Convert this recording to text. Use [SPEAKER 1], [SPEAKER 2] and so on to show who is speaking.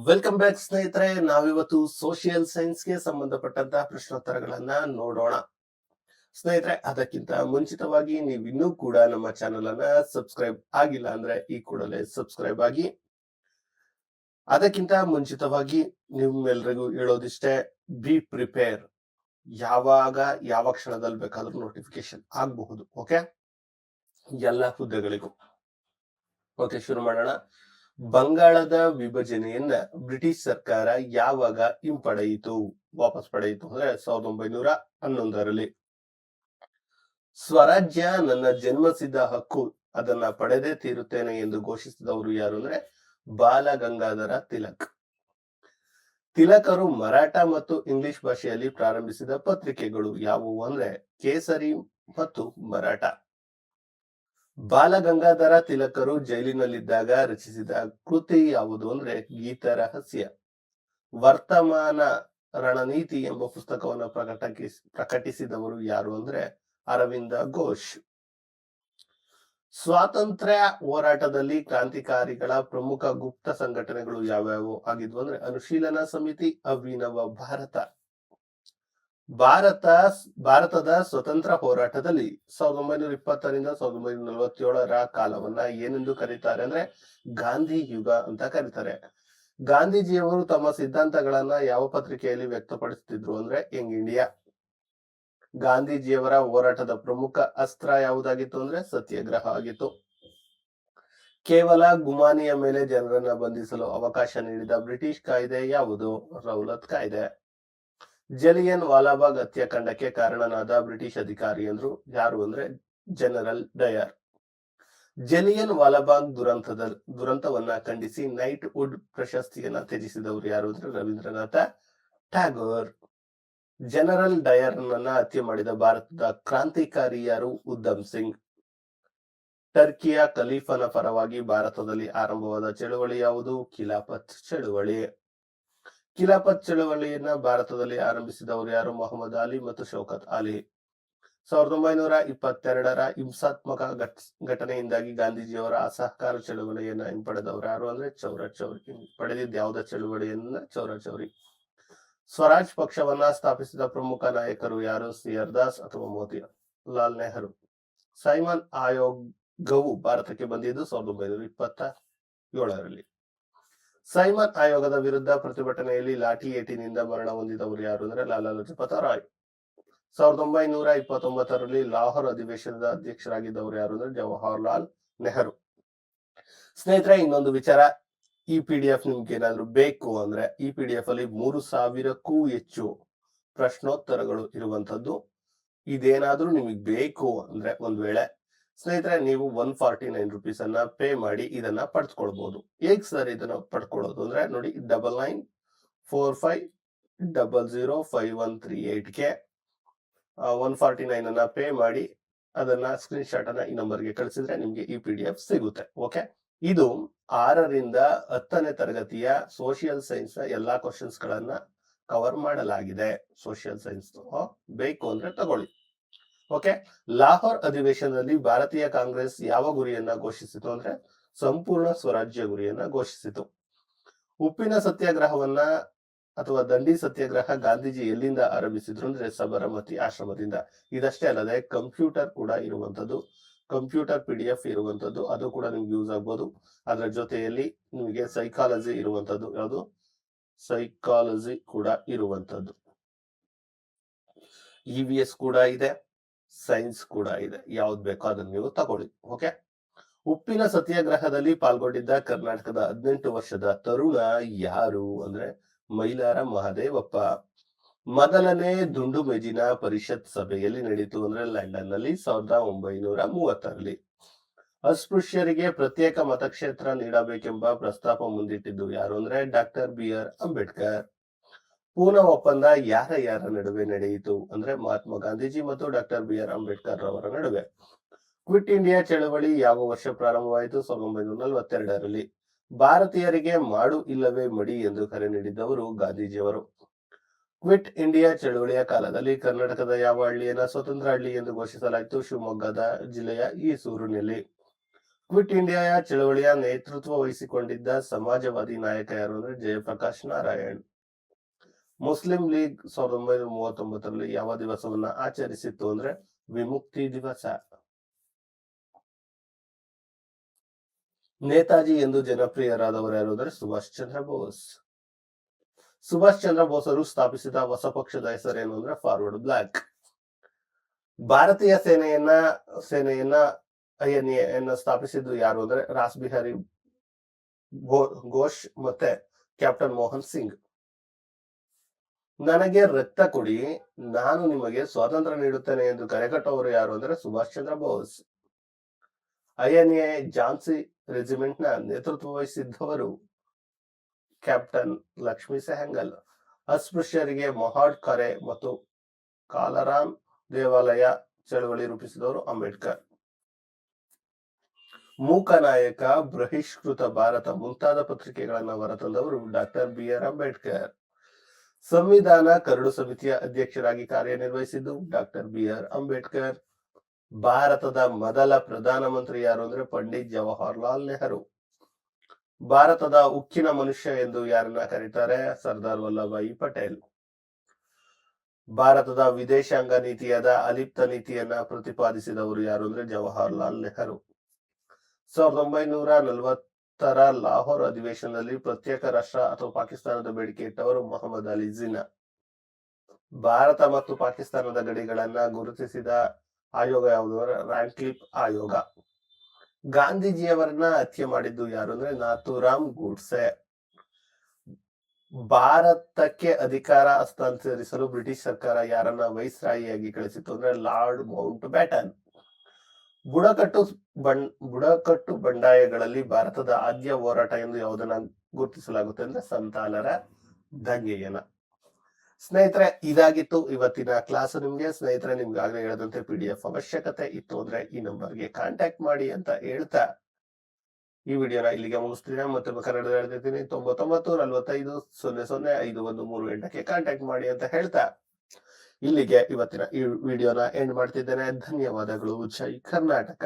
[SPEAKER 1] Welcome back ಸ್ನೇಹಿತರೆ. ನಾವಿವತ್ತು social ಸೈನ್ಸ್ಗೆ ಸಂಬಂಧಪಟ್ಟಂತಹ ಪ್ರಶ್ನೋತ್ತರಗಳನ್ನ ನೋಡೋಣ. ಸ್ನೇಹಿತರೆ, ಅದಕ್ಕಿಂತ ಮುಂಚಿತವಾಗಿ ನೀವು ಇನ್ನೂ ಕೂಡ ನಮ್ಮ ಚಾನೆಲ್ ಅನ್ನ ಸಬ್ಸ್ಕ್ರೈಬ್ ಆಗಿಲ್ಲ ಅಂದ್ರೆ ಈ ಕೂಡಲೇ ಸಬ್ಸ್ಕ್ರೈಬ್ ಆಗಿ. ಅದಕ್ಕಿಂತ ಮುಂಚಿತವಾಗಿ ನಿಮ್ಮೆಲ್ರಿಗೂ ಹೇಳೋದಿಷ್ಟೇ, ಬಿ ಪ್ರಿಪೇರ್. ಯಾವಾಗ ಯಾವ ಕ್ಷಣದಲ್ಲಿ ಬೇಕಾದ್ರೂ ನೋಟಿಫಿಕೇಶನ್ ಆಗಬಹುದು. ಓಕೆ, ಎಲ್ಲ ಹುದ್ದೆಗಳಿಗೂ. ಓಕೆ, ಶುರು ಮಾಡೋಣ. ಬಂಗಾಳದ ವಿಭಜನೆಯನ್ನ ಬ್ರಿಟಿಷ್ ಸರ್ಕಾರ ಯಾವಾಗ ವಾಪಸ್ ಪಡೆಯಿತು ಅಂದ್ರೆ 1911ರಲ್ಲಿ. ಸ್ವರಾಜ್ಯ ನನ್ನ ಜನ್ಮಸಿದ್ಧ ಹಕ್ಕು, ಅದನ್ನ ಪಡೆದೇ ತೀರುತ್ತೇನೆ ಎಂದು ಘೋಷಿಸಿದವರು ಯಾರು ಅಂದ್ರೆ ಬಾಲ ಗಂಗಾಧರ ತಿಲಕ್. ತಿಲಕರು ಮರಾಠ ಮತ್ತು ಇಂಗ್ಲಿಷ್ ಭಾಷೆಯಲ್ಲಿ ಪ್ರಾರಂಭಿಸಿದ ಪತ್ರಿಕೆಗಳು ಯಾವುವು ಅಂದ್ರೆ ಕೇಸರಿ ಮತ್ತು ಮರಾಠ. ಬಾಲ ಗಂಗಾಧರ ತಿಲಕರು ಜೈಲಿನಲ್ಲಿದ್ದಾಗ ರಚಿಸಿದ ಕೃತಿ ಯಾವುದು ಅಂದ್ರೆ ಗೀತರಹಸ್ಯ. ವರ್ತಮಾನ ರಣನೀತಿ ಎಂಬ ಪುಸ್ತಕವನ್ನು ಪ್ರಕಟಿಸಿದವರು ಯಾರು ಅಂದ್ರೆ ಅರವಿಂದ ಘೋಷ್. ಸ್ವಾತಂತ್ರ್ಯ ಹೋರಾಟದಲ್ಲಿ ಕ್ರಾಂತಿಕಾರಿಗಳ ಪ್ರಮುಖ ಗುಪ್ತ ಸಂಘಟನೆಗಳು ಯಾವ್ಯಾವು ಆಗಿದ್ವು ಅಂದ್ರೆ ಅನುಶೀಲನ ಸಮಿತಿ, ಅಭಿನವ ಭಾರತ. ಭಾರತದ ಸ್ವತಂತ್ರ ಹೋರಾಟದಲ್ಲಿ 1920ರಿಂದ 1947ರ ಕಾಲವನ್ನ ಏನೆಂದು ಕರೀತಾರೆ ಅಂದ್ರೆ ಗಾಂಧಿ ಯುಗ ಅಂತ ಕರೀತಾರೆ. ಗಾಂಧೀಜಿಯವರು ತಮ್ಮ ಸಿದ್ಧಾಂತಗಳನ್ನ ಯಾವ ಪತ್ರಿಕೆಯಲ್ಲಿ ವ್ಯಕ್ತಪಡಿಸುತ್ತಿದ್ರು ಅಂದ್ರೆ ಯಂಗ್ ಇಂಡಿಯಾ. ಗಾಂಧೀಜಿಯವರ ಹೋರಾಟದ ಪ್ರಮುಖ ಅಸ್ತ್ರ ಯಾವುದಾಗಿತ್ತು ಅಂದ್ರೆ ಸತ್ಯಾಗ್ರಹ ಆಗಿತ್ತು. ಕೇವಲ ಗುಮಾನಿಯ ಮೇಲೆ ಜನರನ್ನ ಬಂಧಿಸಲು ಅವಕಾಶ ನೀಡಿದ ಬ್ರಿಟಿಷ್ ಕಾಯ್ದೆ ಯಾವುದು? ರೌಲತ್ ಕಾಯ್ದೆ. ಜಲಿಯನ್ ವಾಲಾಬಾಗ್ ಹತ್ಯಾಕಾಂಡಕ್ಕೆ ಕಾರಣನಾದ ಬ್ರಿಟಿಷ್ ಅಧಿಕಾರಿ ಯಾರು ಅಂದ್ರೆ ಜನರಲ್ ಡಯರ್. ಜಲಿಯನ್ ವಾಲಾಬಾಗ್ ದುರಂತವನ್ನ ಖಂಡಿಸಿ ನೈಟ್ ವುಡ್ ಪ್ರಶಸ್ತಿಯನ್ನ ತ್ಯಜಿಸಿದವರು ಯಾರು ಅಂದ್ರೆ ರವೀಂದ್ರನಾಥ ಟ್ಯಾಗೋರ್. ಜನರಲ್ ಡಯರ್ ಹತ್ಯೆ ಮಾಡಿದ ಭಾರತದ ಕ್ರಾಂತಿಕಾರಿ ಯಾರು? ಉಧಮ್ ಸಿಂಗ್. ಟರ್ಕಿಯ ಖಲೀಫನ ಪರವಾಗಿ ಭಾರತದಲ್ಲಿ ಆರಂಭವಾದ ಚಳುವಳಿ ಯಾವುದು? ಖಿಲಾಫತ್ ಚಳುವಳಿ. ಖಿಲಾಫತ್ ಚಳವಳಿಯನ್ನ ಭಾರತದಲ್ಲಿ ಆರಂಭಿಸಿದವರು ಯಾರು? ಮೊಹಮ್ಮದ್ ಅಲಿ ಮತ್ತು ಶೌಕತ್ ಅಲಿ. 1922ರ ಹಿಂಸಾತ್ಮಕ ಘಟನೆಯಿಂದಾಗಿ ಗಾಂಧೀಜಿಯವರ ಅಸಹಕಾರ ಚಳುವಳಿಯನ್ನ ಹಿಂಪಡೆದವರು ಯಾರು ಅಂದ್ರೆ ಚೌರ ಚೌರಿ. ಪಡೆದಿದ್ದ ಯಾವುದ ಚಳುವಳಿಯನ್ನ? ಚೌರ ಚೌರಿ. ಸ್ವರಾಜ್ ಪಕ್ಷವನ್ನ ಸ್ಥಾಪಿಸಿದ ಪ್ರಮುಖ ನಾಯಕರು ಯಾರು? ಸಿಆರ್ ದಾಸ್ ಅಥವಾ ಮೋತಿಲಾಲ್ ನೆಹರು. ಸೈಮನ್ ಆಯೋಗವು ಭಾರತಕ್ಕೆ ಬಂದಿದ್ದು 1927ರಲ್ಲಿ. ಸೈಮನ್ ಆಯೋಗದ ವಿರುದ್ಧ ಪ್ರತಿಭಟನೆಯಲ್ಲಿ ಲಾಠಿ ಏಟಿನಿಂದ ಮರಣ ಹೊಂದಿದವರು ಯಾರು ಅಂದ್ರೆ ಲಾಲಾ ಲಜಪತ ರಾಯ್. 1929ರಲ್ಲಿ ಲಾಹೋರ್ ಅಧಿವೇಶನದ ಅಧ್ಯಕ್ಷರಾಗಿದ್ದವರು ಯಾರು ಅಂದ್ರೆ ಜವಾಹರ್ಲಾಲ್ ನೆಹರು. ಸ್ನೇಹಿತರೆ, ಇನ್ನೊಂದು ವಿಚಾರ, ಈ PDF ನಿಮ್ಗೆ ಏನಾದ್ರು ಬೇಕು ಅಂದ್ರೆ ಈ PDF ಅಲ್ಲಿ 3000ಕ್ಕೂ ಹೆಚ್ಚು ಪ್ರಶ್ನೋತ್ತರಗಳು ಇರುವಂತದ್ದು. ಇದೇನಾದ್ರೂ ನಿಮಗೆ ಬೇಕು ಅಂದ್ರೆ ಒಂದ್ ವೇಳೆ ಸ್ನೇಹಿತರೆ ನೀವು 149 rupees ಅನ್ನ ಪೇ ಮಾಡಿ ಇದನ್ನ ಪಡ್ಕೊಳ್ಬಹುದು. ಹೇಗ್ ಸರ್ ಇದನ್ನ ಪಡ್ಕೊಳ್ಳೋದು ಅಂದ್ರೆ ನೋಡಿ, 9945005138ಗೆ 149 ಅನ್ನ ಪೇ ಮಾಡಿ ಅದನ್ನ ಸ್ಕ್ರೀನ್ ಶಾಟ್ ಅನ್ನ ಈ ನಂಬರ್ಗೆ ಕಳಿಸಿದ್ರೆ ನಿಮ್ಗೆ ಈ PDF ಸಿಗುತ್ತೆ. ಓಕೆ, ಇದು 6ರಿಂದ 10ನೇ ತರಗತಿಯ ಸೋಷಿಯಲ್ ಸೈನ್ಸ್ ನ ಎಲ್ಲಾ ಕ್ವಶನ್ಸ್ ಗಳನ್ನ ಕವರ್ ಮಾಡಲಾಗಿದೆ. ಸೋಷಿಯಲ್ ಸೈನ್ಸ್ ಬೇಕು ಅಂದ್ರೆ ತಗೊಳ್ಳಿ. ಓಕೆ, ಲಾಹೋರ್ ಅಧಿವೇಶನದಲ್ಲಿ ಭಾರತೀಯ ಕಾಂಗ್ರೆಸ್ ಯಾವ ಗುರಿಯನ್ನ ಘೋಷಿಸಿತು ಅಂದ್ರೆ ಸಂಪೂರ್ಣ ಸ್ವರಾಜ್ಯ ಗುರಿಯನ್ನ ಘೋಷಿಸಿತು. ಉಪ್ಪಿನ ಸತ್ಯಾಗ್ರಹವನ್ನ ಅಥವಾ ದಂಡಿ ಸತ್ಯಾಗ್ರಹ ಗಾಂಧೀಜಿ ಎಲ್ಲಿಂದ ಆರಂಭಿಸಿದ್ರು ಅಂದ್ರೆ ಸಬರಮತಿ ಆಶ್ರಮದಿಂದ. ಇದಷ್ಟೇ ಅಲ್ಲದೆ ಕಂಪ್ಯೂಟರ್ ಕೂಡ ಇರುವಂತದ್ದು, ಕಂಪ್ಯೂಟರ್ PDF ಇರುವಂತದ್ದು, ಅದು ಕೂಡ ನಿಮ್ಗೆ ಯೂಸ್ ಆಗ್ಬೋದು. ಅದರ ಜೊತೆಯಲ್ಲಿ ನಿಮಗೆ ಸೈಕಾಲಜಿ ಇರುವಂತದ್ದು, ಯಾವುದು ಸೈಕಾಲಜಿ ಕೂಡ ಇರುವಂತದ್ದು, EVS ಕೂಡ ಇದೆ, ಸೈನ್ಸ್ ಕೂಡ ಇದೆ. ಯಾವ್ದು ಬೇಕೋ ಅದನ್ನ ನೀವು ತಗೊಳ್ಳಿ. ಓಕೆ, ಉಪ್ಪಿನ ಸತ್ಯಾಗ್ರಹದಲ್ಲಿ ಪಾಲ್ಗೊಂಡಿದ್ದ ಕರ್ನಾಟಕದ 18 ವರ್ಷದ ತರುಣ ಯಾರು ಅಂದ್ರೆ ಮೈಲಾರ ಮಹದೇವಪ್ಪ. ಮೊದಲನೇ ದುಂಡು ಮೇಜಿನ ಪರಿಷತ್ ಸಭೆಯಲ್ಲಿ ನಡೀತು ಅಂದ್ರೆ ಲಂಡನ್ ನಲ್ಲಿ 1930ರಲ್ಲಿ. ಅಸ್ಪೃಶ್ಯರಿಗೆ ಪ್ರತ್ಯೇಕ ಮತಕ್ಷೇತ್ರ ನೀಡಬೇಕೆಂಬ ಪ್ರಸ್ತಾಪ ಮುಂದಿಟ್ಟಿದ್ದು ಯಾರು ಅಂದ್ರೆ ಡಾಕ್ಟರ್ BR ಅಂಬೇಡ್ಕರ್. ಪೂನಾ ಒಪ್ಪಂದ ಯಾರ ನಡುವೆ ನಡೆಯಿತು ಅಂದ್ರೆ ಮಹಾತ್ಮ ಗಾಂಧೀಜಿ ಮತ್ತು ಡಾಕ್ಟರ್ BR ಅಂಬೇಡ್ಕರ್ ರವರ ನಡುವೆ. ಕ್ವಿಟ್ ಇಂಡಿಯಾ ಚಳವಳಿ ಯಾವ ವರ್ಷ ಪ್ರಾರಂಭವಾಯಿತು? 1942ರಲ್ಲಿ. ಭಾರತೀಯರಿಗೆ ಮಾಡು ಇಲ್ಲವೇ ಮಡಿ ಎಂದು ಕರೆ ನೀಡಿದ್ದವರು ಗಾಂಧೀಜಿಯವರು. ಕ್ವಿಟ್ ಇಂಡಿಯಾ ಚಳವಳಿಯ ಕಾಲದಲ್ಲಿ ಕರ್ನಾಟಕದ ಯಾವ ಹಳ್ಳಿಯನ್ನ ಸ್ವತಂತ್ರ ಹಳ್ಳಿ ಎಂದು ಘೋಷಿಸಲಾಯಿತು? ಶಿವಮೊಗ್ಗದ ಜಿಲ್ಲೆಯ ಈಸೂರಿನಲ್ಲಿ. ಕ್ವಿಟ್ ಇಂಡಿಯಾ ಚಳವಳಿಯ ನೇತೃತ್ವ ವಹಿಸಿಕೊಂಡಿದ್ದ ಸಮಾಜವಾದಿ ನಾಯಕ ಯಾರು ಅಂದ್ರೆ ಜಯಪ್ರಕಾಶ್ ನಾರಾಯಣ್. ಮುಸ್ಲಿಂ ಲೀಗ್ 1939ರಲ್ಲಿ ಯಾವ ದಿವಸವನ್ನ ಆಚರಿಸಿತ್ತು ಅಂದ್ರೆ ವಿಮುಕ್ತಿ ದಿವಸ. ನೇತಾಜಿ ಎಂದು ಜನಪ್ರಿಯರಾದವರು ಯಾರು ಅಂದ್ರೆ ಸುಭಾಷ್ ಚಂದ್ರ ಬೋಸ್. ಸುಭಾಷ್ ಚಂದ್ರ ಬೋಸರು ಸ್ಥಾಪಿಸಿದ ಹೊಸ ಪಕ್ಷದ ಹೆಸರೇನು ಅಂದ್ರೆ ಫಾರ್ವರ್ಡ್ ಬ್ಲಾಕ್. ಭಾರತೀಯ ಸೇನೆಯನ್ನ ಐಎನ್ಎ ಸ್ಥಾಪಿಸಿದ್ದು ಯಾರು ಅಂದ್ರೆ ರಾಸ್ ಬಿಹಾರಿ ಘೋಷ್ ಮತ್ತೆ ಕ್ಯಾಪ್ಟನ್ ಮೋಹನ್ ಸಿಂಗ್. ನನಗೆ ರಕ್ತ ಕೊಡಿ, ನಾನು ನಿಮಗೆ ಸ್ವಾತಂತ್ರ್ಯ ನೀಡುತ್ತೇನೆ ಎಂದು ಕರೆಕಟ್ಟುವವರು ಯಾರು ಅಂದ್ರೆ ಸುಭಾಷ್ ಚಂದ್ರ ಬೋಸ್. ಐಎನ್ಎ ಝಾನ್ಸಿ ರೆಜಿಮೆಂಟ್ ನ ನೇತೃತ್ವ ವಹಿಸಿದ್ದವರು ಕ್ಯಾಪ್ಟನ್ ಲಕ್ಷ್ಮೀ ಸೆಹಗಲ್. ಅಸ್ಪೃಶ್ಯರಿಗೆ ಮೊಹಾಡ್ ಕರೆ ಮತ್ತು ಕಾಲರಾನ್ ದೇವಾಲಯ ಚಳವಳಿ ರೂಪಿಸಿದವರು ಅಂಬೇಡ್ಕರ್. ಮೂಕನಾಯಕ, ಬಹಿಷ್ಕೃತ ಭಾರತ ಮುಂತಾದ ಪತ್ರಿಕೆಗಳನ್ನು ಹೊರತಂದವರು ಡಾಕ್ಟರ್ BR ಅಂಬೇಡ್ಕರ್. ಸಂವಿಧಾನ ಕರಡು ಸಮಿತಿಯ ಅಧ್ಯಕ್ಷರಾಗಿ ಕಾರ್ಯನಿರ್ವಹಿಸಿದ್ದು ಡಾಕ್ಟರ್ BR ಅಂಬೇಡ್ಕರ್. ಭಾರತದ ಮೊದಲ ಪ್ರಧಾನಮಂತ್ರಿ ಯಾರು ಅಂದ್ರೆ ಪಂಡಿತ್ ಜವಾಹರ್ಲಾಲ್ ನೆಹರು. ಭಾರತದ ಉಕ್ಕಿನ ಮನುಷ್ಯ ಎಂದು ಯಾರನ್ನ ಕರೀತಾರೆ? ಸರ್ದಾರ್ ವಲ್ಲಭಾಯಿ ಪಟೇಲ್. ಭಾರತದ ವಿದೇಶಾಂಗ ನೀತಿಯಾದ ಅಲಿಪ್ತ ನೀತಿಯನ್ನ ಪ್ರತಿಪಾದಿಸಿದವರು ಯಾರು ಅಂದ್ರೆ ಜವಾಹರ್ಲಾಲ್ ನೆಹರು. 1940ರ ಲಾಹೋರ್ ಅಧಿವೇಶನದಲ್ಲಿ ಪ್ರತ್ಯೇಕ ರಾಷ್ಟ್ರ ಅಥವಾ ಪಾಕಿಸ್ತಾನದ ಬೇಡಿಕೆ ಇಟ್ಟವರು ಮೊಹಮ್ಮದ್ ಅಲಿ ಜಿನ್ನಾ. ಭಾರತ ಮತ್ತು ಪಾಕಿಸ್ತಾನದ ಗಡಿಗಳನ್ನ ಗುರುತಿಸಿದ ಆಯೋಗ ಯಾವುದು? ರ್ಯಾಡ್ಕ್ಲಿಫ್ ಆಯೋಗ. ಗಾಂಧೀಜಿಯವರನ್ನ ಹತ್ಯೆ ಮಾಡಿದ್ದು ಯಾರು ಅಂದ್ರೆ ನಾಥೂರಾಮ್ ಗೂಡ್ಸೆ. ಭಾರತಕ್ಕೆ ಅಧಿಕಾರ ಹಸ್ತಾಂತರಿಸಲು ಬ್ರಿಟಿಷ್ ಸರ್ಕಾರ ಯಾರನ್ನ ವೈಸ್ರಾಯಿಯಾಗಿ ಕಳಿಸಿತು ಅಂದ್ರೆ ಲಾರ್ಡ್ ಮೌಂಟ್ ಬ್ಯಾಟನ್. ಬುಡಕಟ್ಟು ಬಂಡಾಯಗಳಲ್ಲಿ ಭಾರತದ ಆದ್ಯ ಹೋರಾಟ ಎಂದು ಯಾವುದನ್ನ ಗುರುತಿಸಲಾಗುತ್ತೆ ಅಂದ್ರೆ ಸಂತಾಲರ ದಂಗೆಯನ್ನ. ಸ್ನೇಹಿತರೆ, ಇದಾಗಿತ್ತು ಇವತ್ತಿನ ಕ್ಲಾಸ್. ಸ್ನೇಹಿತರೆ, ನಿಮ್ಗೆ ಆಗಲೇ ಹೇಳಿದಂತೆ PDF ಅವಶ್ಯಕತೆ ಇತ್ತು ಅಂದ್ರೆ ಈ ನಂಬರ್ಗೆ ಕಾಂಟ್ಯಾಕ್ಟ್ ಮಾಡಿ ಅಂತ ಹೇಳ್ತಾ ಈ ವಿಡಿಯೋನ ಇಲ್ಲಿಗೆ ಮುಗಿಸ್ತೀನಿ. ಮತ್ತೆ ಕನ್ನಡದಲ್ಲಿ ಹೇಳ್ತಿದ್ದೀನಿ 99 45 00 5138ಕ್ಕೆ ಕಾಂಟ್ಯಾಕ್ಟ್ ಮಾಡಿ ಅಂತ ಹೇಳ್ತಾ ಇಲ್ಲಿಗೆ ಇವತ್ತಿನ ಈ ವಿಡಿಯೋನ ಎಂಡ್ ಮಾಡ್ತಿದ್ದೇನೆ. ಧನ್ಯವಾದಗಳು. ಜೈ ಕರ್ನಾಟಕ.